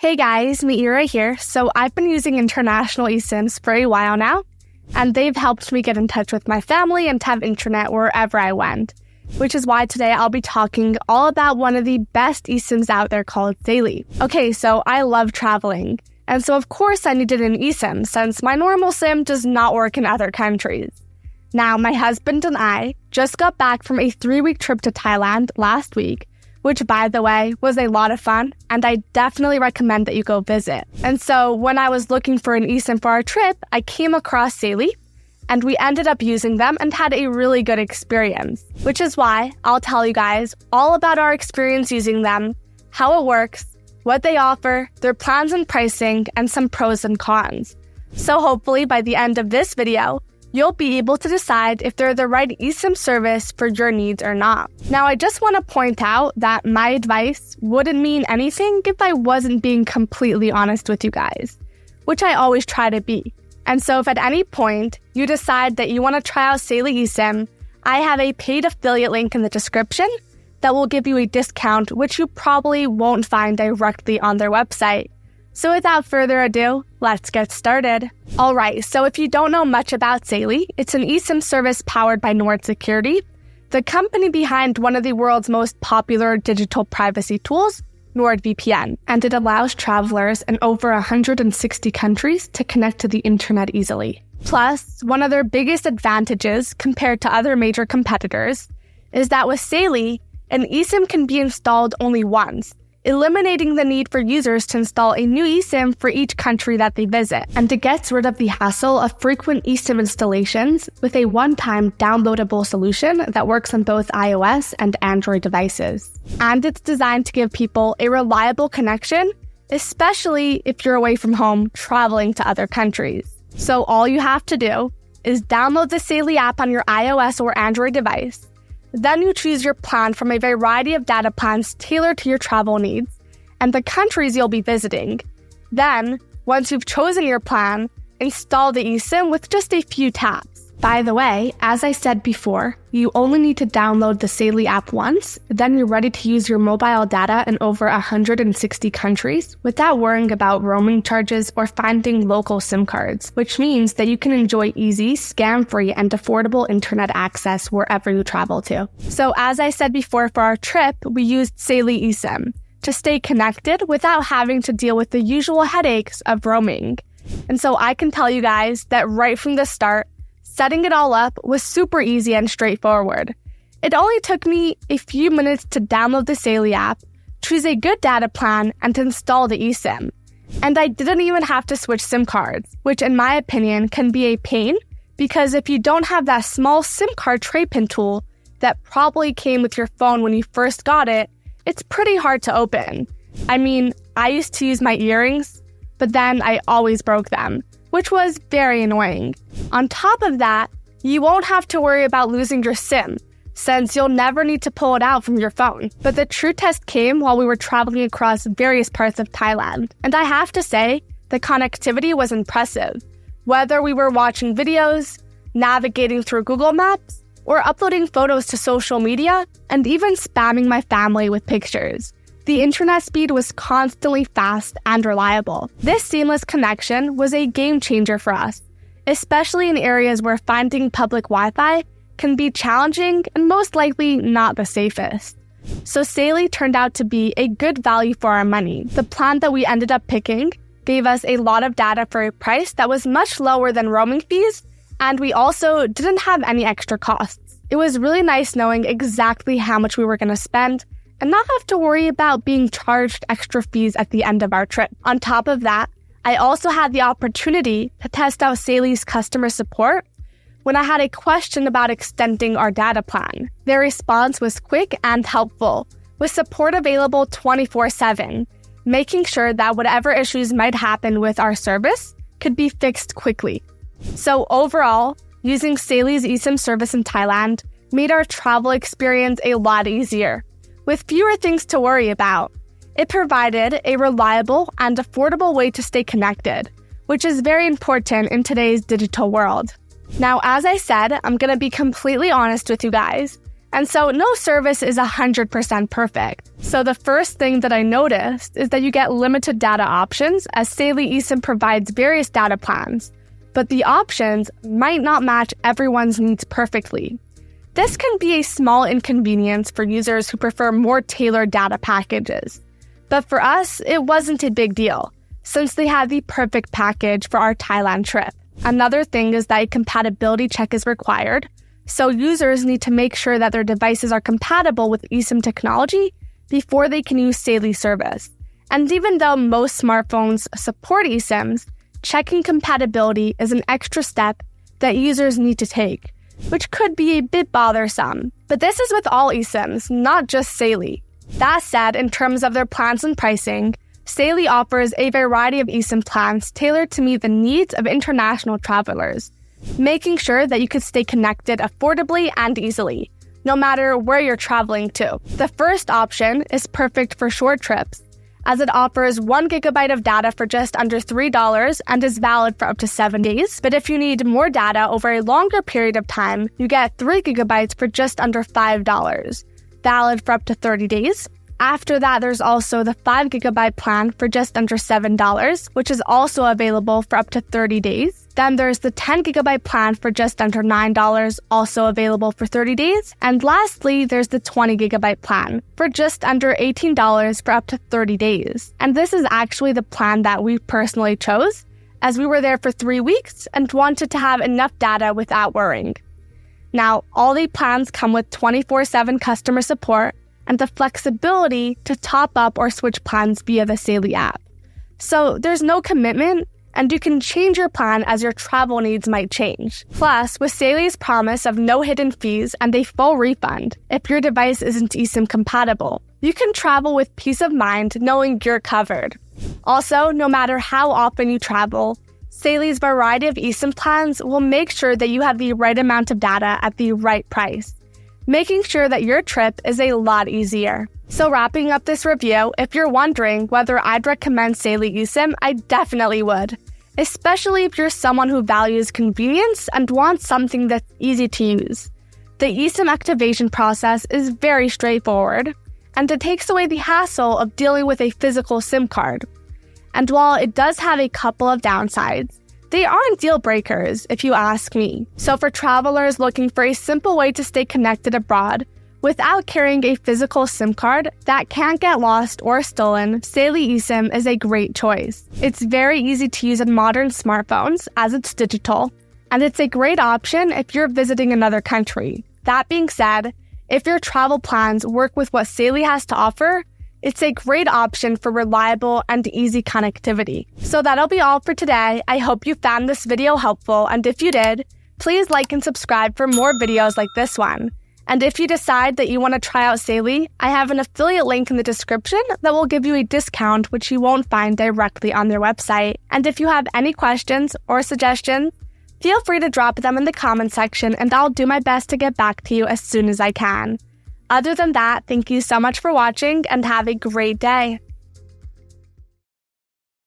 Hey guys, Meira here. So I've been using international eSIMs for a while now, and they've helped me get in touch with my family and have internet wherever I went, which is why today I'll be talking all about one of the best eSIMs out there called Saily. Okay, so I love traveling, and so of course I needed an eSIM since my normal SIM does not work in other countries. Now, my husband and I just got back from a 3-week trip to Thailand last week, which, by the way, was a lot of fun, and I definitely recommend that you go visit. And so when I was looking for an eSIM for our trip, I came across Saily, and we ended up using them and had a really good experience, which is why I'll tell you guys all about our experience using them, how it works, what they offer, their plans and pricing, and some pros and cons. So hopefully by the end of this video, you'll be able to decide if they're the right eSIM service for your needs or not. Now, I just want to point out that my advice wouldn't mean anything if I wasn't being completely honest with you guys, which I always try to be. And so if at any point you decide that you want to try out Saily eSIM, I have a paid affiliate link in the description that will give you a discount, which you probably won't find directly on their website. So without further ado, let's get started. Alright, so if you don't know much about Saily, it's an eSIM service powered by Nord Security, the company behind one of the world's most popular digital privacy tools, NordVPN, and it allows travelers in over 160 countries to connect to the internet easily. Plus, one of their biggest advantages compared to other major competitors is that with Saily, an eSIM can be installed only once, eliminating the need for users to install a new eSIM for each country that they visit. And it gets rid of the hassle of frequent eSIM installations with a one-time downloadable solution that works on both iOS and Android devices. And it's designed to give people a reliable connection, especially if you're away from home traveling to other countries. So all you have to do is download the Saily app on your iOS or Android device. Then you choose your plan from a variety of data plans tailored to your travel needs and the countries you'll be visiting. Then, once you've chosen your plan, install the eSIM with just a few taps. By the way, as I said before, you only need to download the Saily app once, then you're ready to use your mobile data in over 160 countries without worrying about roaming charges or finding local SIM cards, which means that you can enjoy easy, scam-free, and affordable internet access wherever you travel to. So as I said before, for our trip, we used Saily eSIM to stay connected without having to deal with the usual headaches of roaming. And so I can tell you guys that right from the start, setting it all up was super easy and straightforward. It only took me a few minutes to download the Saily app, choose a good data plan, and to install the eSIM. And I didn't even have to switch SIM cards, which in my opinion can be a pain because if you don't have that small SIM card tray pin tool that probably came with your phone when you first got it, it's pretty hard to open. I mean, I used to use my earrings, but then I always broke them, which was very annoying. On top of that, you won't have to worry about losing your SIM, since you'll never need to pull it out from your phone. But the true test came while we were traveling across various parts of Thailand. And I have to say, the connectivity was impressive. Whether we were watching videos, navigating through Google Maps, or uploading photos to social media, and even spamming my family with pictures, the internet speed was constantly fast and reliable. This seamless connection was a game changer for us, especially in areas where finding public Wi-Fi can be challenging and most likely not the safest. So Saily turned out to be a good value for our money. The plan that we ended up picking gave us a lot of data for a price that was much lower than roaming fees, and we also didn't have any extra costs. It was really nice knowing exactly how much we were going to spend and not have to worry about being charged extra fees at the end of our trip. On top of that, I also had the opportunity to test out Saily's customer support when I had a question about extending our data plan. Their response was quick and helpful, with support available 24/7, making sure that whatever issues might happen with our service could be fixed quickly. So overall, using Saily's eSIM service in Thailand made our travel experience a lot easier, with fewer things to worry about. It provided a reliable and affordable way to stay connected, which is very important in today's digital world. Now, as I said, I'm going to be completely honest with you guys. And so no service is 100% perfect. So the first thing that I noticed is that you get limited data options as Saily eSIM provides various data plans, but the options might not match everyone's needs perfectly. This can be a small inconvenience for users who prefer more tailored data packages. But for us, it wasn't a big deal, since they had the perfect package for our Thailand trip. Another thing is that a compatibility check is required, so users need to make sure that their devices are compatible with eSIM technology before they can use Saily service. And even though most smartphones support eSIMs, checking compatibility is an extra step that users need to take, which could be a bit bothersome. But this is with all eSIMs, not just Saily. That said, in terms of their plans and pricing, Saily offers a variety of eSIM plans tailored to meet the needs of international travelers, making sure that you can stay connected affordably and easily, no matter where you're traveling to. The first option is perfect for short trips, as it offers 1 GB of data for just under $3 and is valid for up to 7 days. But if you need more data over a longer period of time, you get 3 GB for just under $5, valid for up to 30 days. After that, there's also the 5 GB plan for just under $7, which is also available for up to 30 days. Then there's the 10 GB plan for just under $9, also available for 30 days. And lastly, there's the 20 GB plan for just under $18 for up to 30 days. And this is actually the plan that we personally chose, as we were there for 3 weeks and wanted to have enough data without worrying. Now, all the plans come with 24/7 customer support and the flexibility to top up or switch plans via the Saily app. So there's no commitment, and you can change your plan as your travel needs might change. Plus, with Saily's promise of no hidden fees and a full refund if your device isn't eSIM compatible, you can travel with peace of mind knowing you're covered. Also, no matter how often you travel, Saily's variety of eSIM plans will make sure that you have the right amount of data at the right price, making sure that your trip is a lot easier. So wrapping up this review, if you're wondering whether I'd recommend Saily eSIM, I definitely would, especially if you're someone who values convenience and wants something that's easy to use. The eSIM activation process is very straightforward, and it takes away the hassle of dealing with a physical SIM card. And while it does have a couple of downsides, they aren't deal breakers, if you ask me. So for travelers looking for a simple way to stay connected abroad without carrying a physical SIM card that can't get lost or stolen, Saily eSIM is a great choice. It's very easy to use on modern smartphones as it's digital, and it's a great option if you're visiting another country. That being said, if your travel plans work with what Saily has to offer, it's a great option for reliable and easy connectivity. So that'll be all for today. I hope you found this video helpful, and if you did, please like and subscribe for more videos like this one. And if you decide that you want to try out Saily, I have an affiliate link in the description that will give you a discount which you won't find directly on their website. And if you have any questions or suggestions, feel free to drop them in the comment section and I'll do my best to get back to you as soon as I can. Other than that, thank you so much for watching and have a great day.